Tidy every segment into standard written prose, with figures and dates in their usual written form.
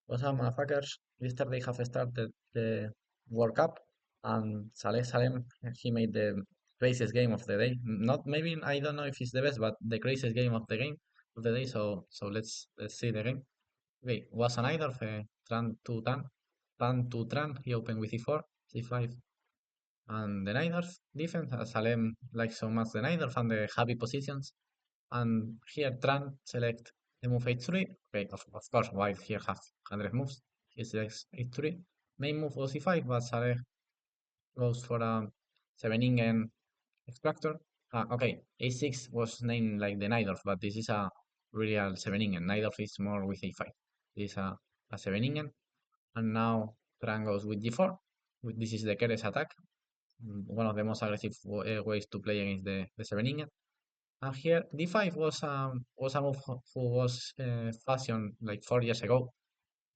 What's up, motherfuckers? Yesterday have started the World Cup, and Salem he made the craziest game of the day. Not maybe I don't know if it's the best, but the craziest game of the game of the day. So let's see the game. Okay, was an either Tran to Tran. He opened with E4, C5, and the Niners defense. Salem likes so much the Niners and the happy positions. And here Tran select the move h3. Okay, of course, white here have 100 moves. He selects h3. Main move was e5, but Saleh goes for a 7-ingen extractor. Okay, a6 was named like the Najdorf, but this is a real 7-ingen. Najdorf is more with a5. This is a 7-ingen. And now Tran goes with g4. This is the Keres attack. One of the most aggressive ways to play against the 7-ingen. And here, D5 was a move who was fashioned like 4 years ago,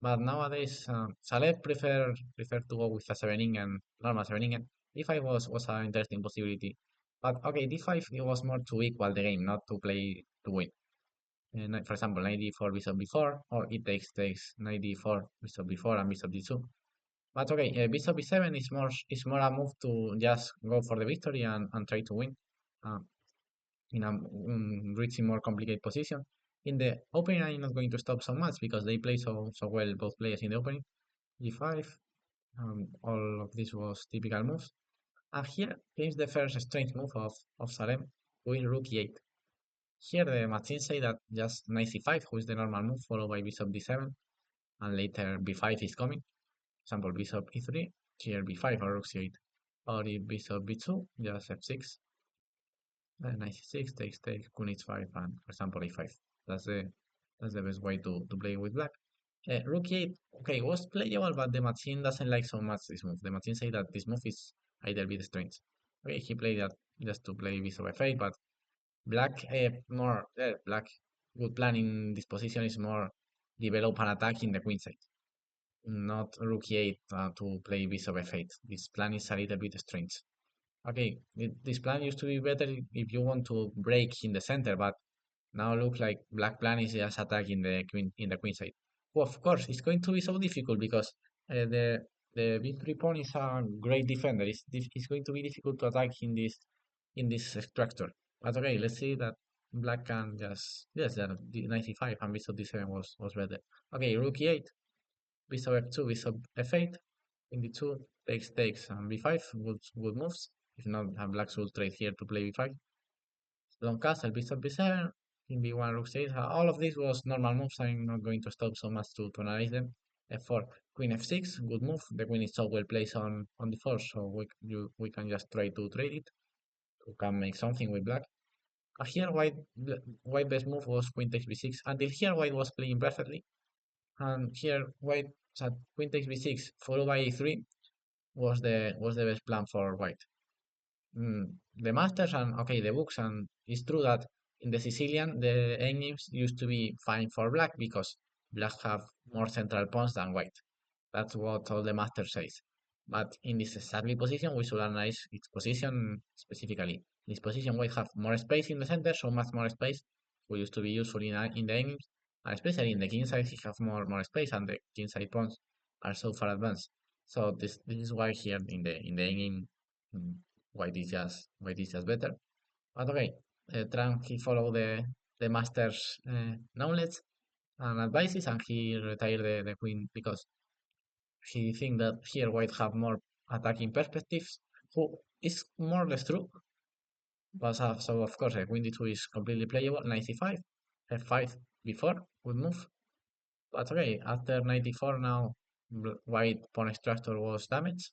but nowadays Saleh prefer to go with a 7-ingen, normal 7-ingen. D5 was an interesting possibility, but okay, D5 it was more to equal the game, not to play to win. For example, knight d4 bishop b4, or it takes knight d4 bishop b4 and bishop d2. But okay, bishop b7 is more a move to just go for the victory and try to win. Uh, in a reaching more complicated position. In the opening, I'm not going to stop so much because they play so well, both players in the opening. G5, all of this was typical moves. And here comes the first strange move of Salem, going rook e8. Here the machine say that just knight c5, who is the normal move, followed by bishop d7, and later b5 is coming. For example, bishop e3, here b5 or rook c8. Or if bishop b2, just f6. Knight c6 takes queen h5 and for example a5. That's the that's the best way to play with black. Rook e8, okay, was playable, but the machine doesn't like so much this move. The machine say that this move is either bit strange. Okay, he played that just to play bishop f8, but black good plan in this position is more develop an attack in the queen side, not rook e8 to play bishop f8. This plan is a little bit strange. Okay, this plan used to be better if you want to break in the center, but now look like black plan is just attacking the queen side. Well, of course, it's going to be so difficult because the b3 pawn is a great defender. It's going to be difficult to attack in this structure. But okay, let's see that black can just yes, that the 95 and bishop d7 was better. Okay, rook e8, bishop f2, bishop f8, in d2 takes and b5 good moves. If not, black should trade here to play b5. Long castle, bishop b7, king b1, rook c8. All of this was normal moves. I'm not going to stop so much to analyze them. f4, queen f6, good move. The queen is so well placed on d4, so we can just try to trade it. We can make something with black. Here, white best move was queen takes b6. Until here, white was playing perfectly. And here, white queen takes b6 followed by e3 was the best plan for white. The masters and okay the books, and it's true that in the Sicilian the endgames used to be fine for black because black have more central pawns than white. That's what all the master says. But in this exactly position, we should analyze its position specifically. In this position, white have more space in the center, so much more space. We used to be useful in the endgames, and especially in the king side, he have more space, and the king side pawns are so far advanced. So this is why here in the endgame, mm, white is just better. But okay, Trump he followed the master's knowledge and advices, and he retired the queen because he think that here white have more attacking perspectives, who is more or less true. But so of course, queen d2 is completely playable. 95, f5 before would move. But okay, after 94 now, white pawn extractor was damaged.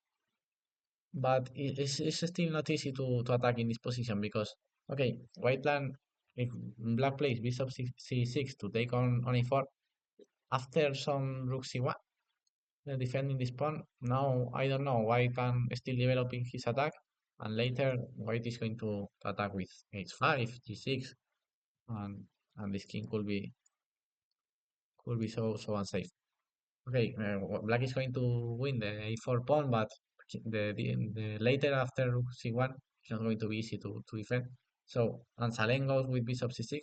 But it's still not easy to attack in this position because okay, white land if black plays bishop c6 to take on e4 after some rook c1 defending this pawn. Now I don't know. White can still developing his attack, and later white is going to attack with h5, g6, and this king could be so unsafe. Okay, black is going to win the a4 pawn, but the later after rook c1 it's not going to be easy to defend. So and Salen goes with bishop c6,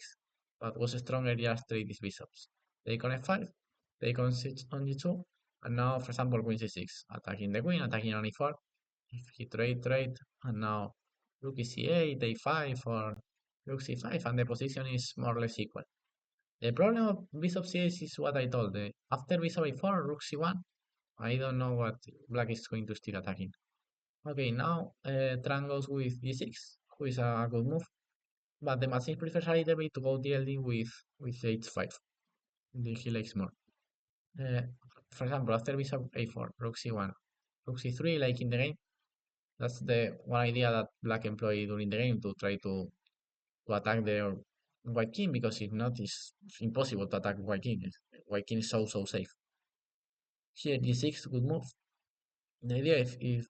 but was stronger just trade these bishops. Take on f5. take on g2, and now, for example, queen c6, attacking the queen, attacking on e4. If he trade, and now rook is c8, a5, or rook c5, and the position is more or less equal. The problem of bishop c8 is what I told. After bishop a4, rook c1, I don't know what black is going to still attacking. Okay, now Tran goes with d6, who is a good move, but the machine prefers a little bit to go DLD with h5. He likes more. Uh, for example, after bishop a4, rook c1, rook c3, like in the game, that's the one idea that black employed during the game to try to attack their white king, because if not, it's impossible to attack white king. White king is so safe. Here, d6, good move. The idea if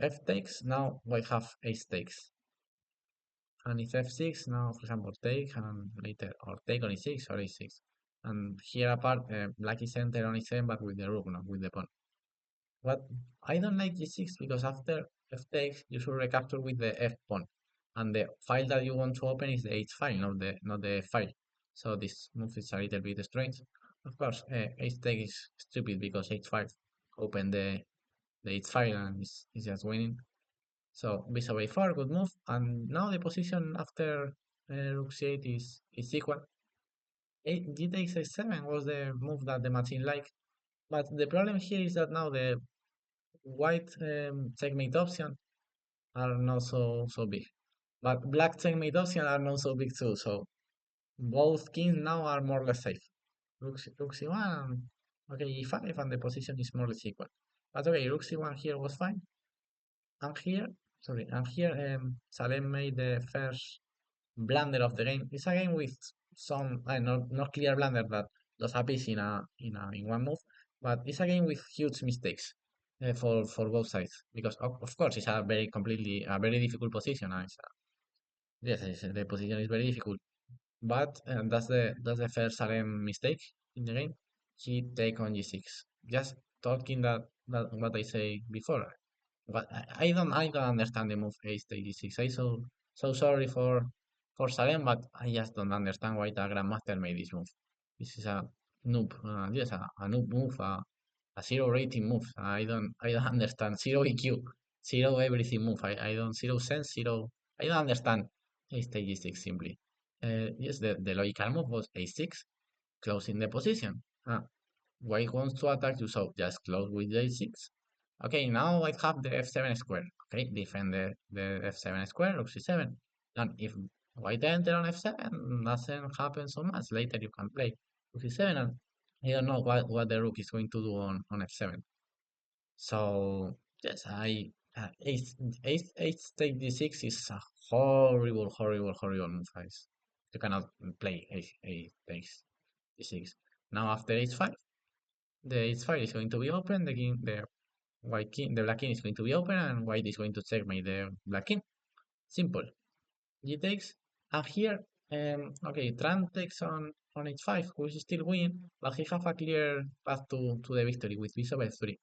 f takes, now white have ace takes. And if f6, now, for example, take, and later, or take on e6 or a6. And here apart, black is entered on e7, but with the rook, not with the pawn. What I don't like g6, because after f takes, you should recapture with the f pawn, and the file that you want to open is the h file, not the f file. So this move is a little bit strange. Of course, h take is stupid because h5 open the h file and is just winning. So bishop a4, good move, and now the position after rook c8 is equal. G takes a7 was the move that the machine liked, but the problem here is that now the white checkmate option are not so big, but black checkmate option are not so big too. So both kings now are more or less safe. Rook c1, okay, e5, and the position is more or less equal. But okay, rook c1 here was fine, and here, sorry, and here Salem made the first blunder of the game. It's a game with some not clear blunder that does a piece in one move, but it's a game with huge mistakes for both sides, because of course it's a very difficult position. Yes, the position is very difficult, but that's the first RM mistake in the game. He take on g6. Just talking that what I say before. But I don't understand the move ace take d6. I so sorry for Salem, but I just don't understand why the grandmaster made this move. This is a noob, yes, a noob move, a zero rating move. I don't understand, zero EQ, zero everything move. I don't, zero sense, zero. I don't understand ace take d6 simply. Yes, the logical move was a6, closing the position. White wants to attack you, so just close with the a6. Okay, now I have the f7 square. Okay, defend the f7 square, rook c7. And if white enter on f7, doesn't happen so much. Later you can play rook c7, and I don't know what the rook is going to do on f7. So yes, ace take d6 is a horrible move, guys. You cannot play ace takes d6. Now after h5, the h5 is going to be open. The black king is going to be open, and white is going to checkmate the black king. Simple. G takes, and here, okay, Tran takes on h5, who is still winning, but he have a clear path to the victory with bishop f3.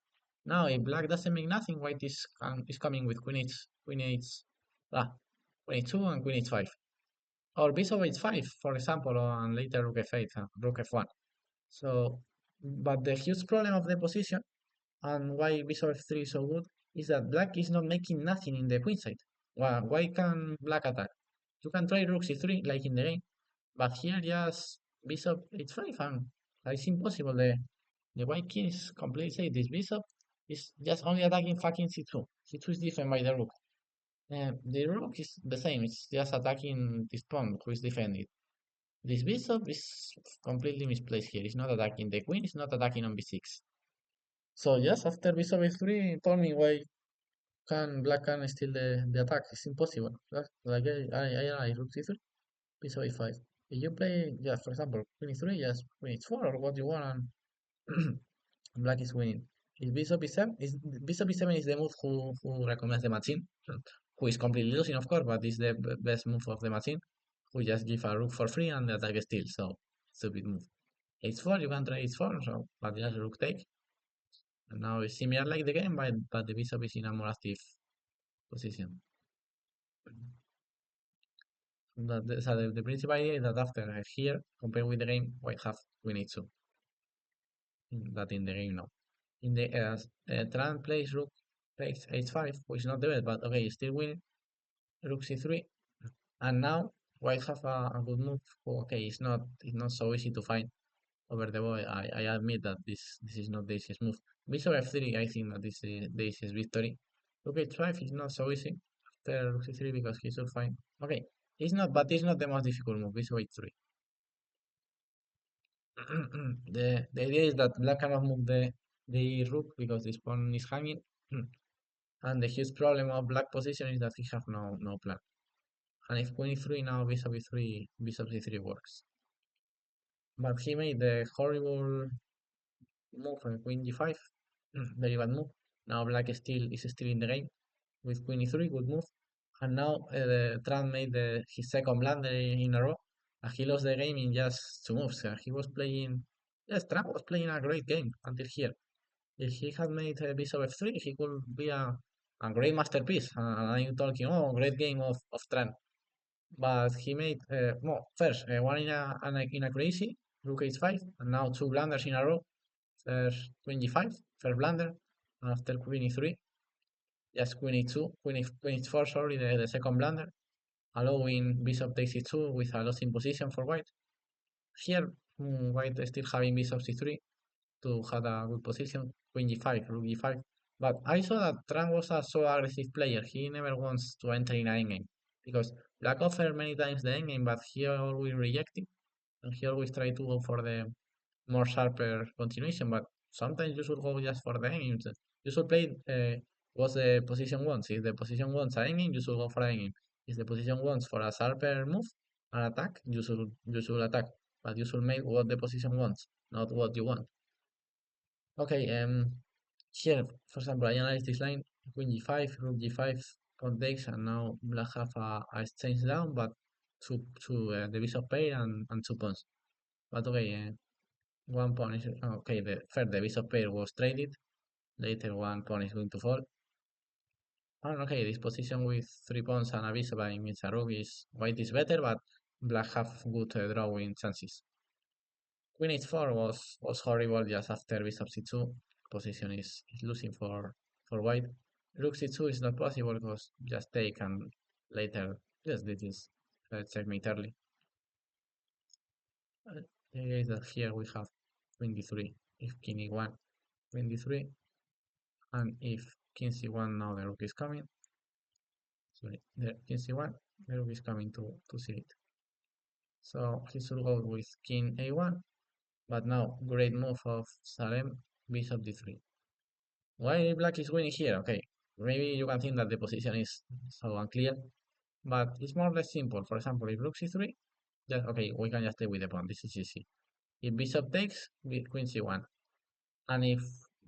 Now, if black doesn't make nothing, white is coming with queen h2 and queen h5, or bishop h5, for example, and later rook f8, rook f1. So, but the huge problem of the position and why bishop f3 is so good is that black is not making nothing in the queen side. Why can black attack? You can try rook c3 like in the game, but here just bishop h5, and it's impossible. The white king is completely safe. This bishop is just only attacking fucking c2. C2 is different by the rook. The rook is the same. It's just attacking this pawn who is defended. This bishop is completely misplaced here. It's not attacking the queen. It's not attacking on b6. So yes, after bishop a3, tell me why can black can steal the attack? It's impossible. Like I rook c3, bishop a5. If you play, yeah, for example, queen e3, just queen h4 or what you want, and black is winning. If bishop e7 is the move who recommends the machine, who is completely losing, of course, but is the best move of the machine, who just give a rook for free and the attack steal. So stupid move. h4, you can try h4, so but just rook take. And now it's similar like the game, but the bishop is in a more active position. So the principal idea is that after here, compared with the game, white have queen h2. that in the game now. In the Tran plays rook takes h5, which is not the best, but okay, still winning. Rook c3, and now white have a good move. Okay, it's not so easy to find over the boy. I admit that this is not the easiest move. Bishop f3, I think that this is the easiest victory. Rook h5 is not so easy after rook c3 because he should find. Okay, it's not, but it's not the most difficult move. Bishop h3. The idea is that black cannot move the rook because this pawn is hanging, and the huge problem of black position is that he have no plan. And if queen e3 now bishop c3 works. But he made the horrible move on queen g5, very bad move. Now black is still in the game with queen e3, good move. And now Trump made his second blunder in a row. And he lost the game in just two moves. He was playing, yes, Trump was playing a great game until here. If he had made bishop f3, he could be a great masterpiece. And I'm talking, oh, great game of Trump. But he made well, first one in a crazy rook h5, and now two blunders in a row. First queen g5, first blunder, and after queen e3, just queen e2, queen e4, sorry, the second blunder, allowing bishop takes e2 with a losing position for white. Here, white is still having bishop c3 to have a good position, queen g5, rook g5. But I saw that Trump was a so aggressive player. He never wants to enter in an endgame because black offered many times the endgame, but he always rejected, and he always tried to go for the more sharper continuation. But sometimes you should go just for the endgame. You should play what the position wants. If the position wants an endgame, you should go for an endgame. If the position wants for a sharper move, an attack, you should attack. But you should make what the position wants, not what you want. Okay, here, for example, I analyze this line, queen g5, rook g5, pawn takes, and now black have a exchange down, but to the bishop pair and two pawns. But okay, one pawn is, okay, first the bishop pair was traded, later one pawn is going to fall. And okay, this position with three pawns and a bishop against a rook is, white is better, but black have good drawing chances. Queen h4 was horrible just after bishop c2. Position is losing for white. Rook c2 is not possible because just take and later yes this is checkmate early. The idea is that here we have queen d3 if king e1, queen d3, and if king c1 now the rook is coming. Sorry, the king c1, the rook is coming to c8. So he should go with king a1, but now great move of Salem, bishop d3. Why black is winning here? Okay, maybe you can think that the position is so unclear, but it's more or less simple. For example, if rook c3, just okay, we can just stay with the pawn. This is easy. If bishop takes, queen c1, and if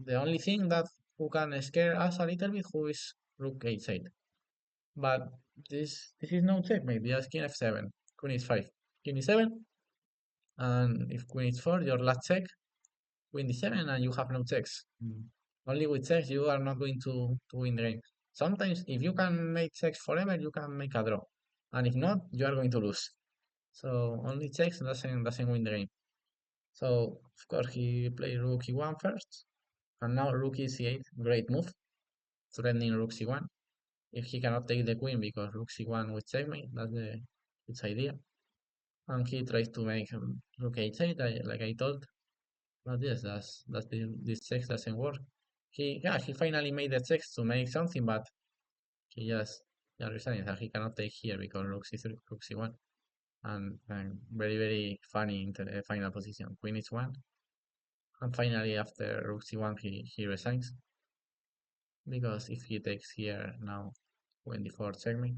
the only thing that who can scare us a little bit, who is rook h8. But this is no checkmate. Just king f7, queen is 5, king e7, and if queen is 4, your last check, queen d7, and you have no checks. Only with checks you are not going to win the game. Sometimes if you can make checks forever, you can make a draw. And if not, you are going to lose. So only checks doesn't win the game. So of course he played rook e1 first. And now rook e8, great move. Threatening rook c1. If he cannot take the queen because rook c1 with checkmate, that's its idea. And he tries to make rook h8, like I told. But yes, this checks doesn't work. He finally made the checks to make something, but he just resigned that he cannot take here because rook c3, rook c1, and very funny in the final position. Queen h1, and finally after rook c1 he resigns because if he takes here now, queen d4 checkmate.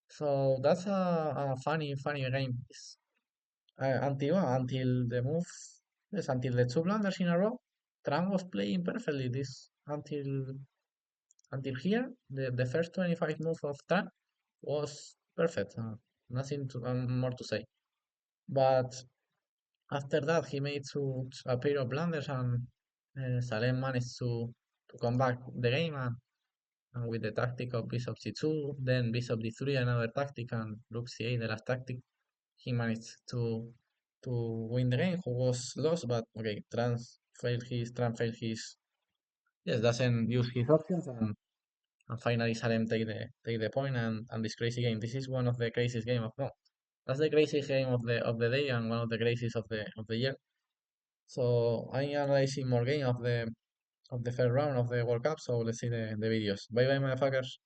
So that's a funny game. Until the move, yes, until the two blunders in a row, Trump was playing perfectly. This until here, the first 25 moves of Trump was perfect. Nothing more to say. But after that, he made a pair of blunders, and Salem managed to come back the game and with the tactic of bishop c2, then bishop d3, another tactic, and rook c8, the last tactic. He managed to win the game, who was lost, but okay, Trans fail his, yes, doesn't use his options, and finally Salem take the point, and this crazy game. This is one of the craziest game of no. That's the craziest game of the day and one of the craziest of the year. So I'm analyzing more game of the first round of the World Cup. So let's see the videos. Bye bye, motherfuckers.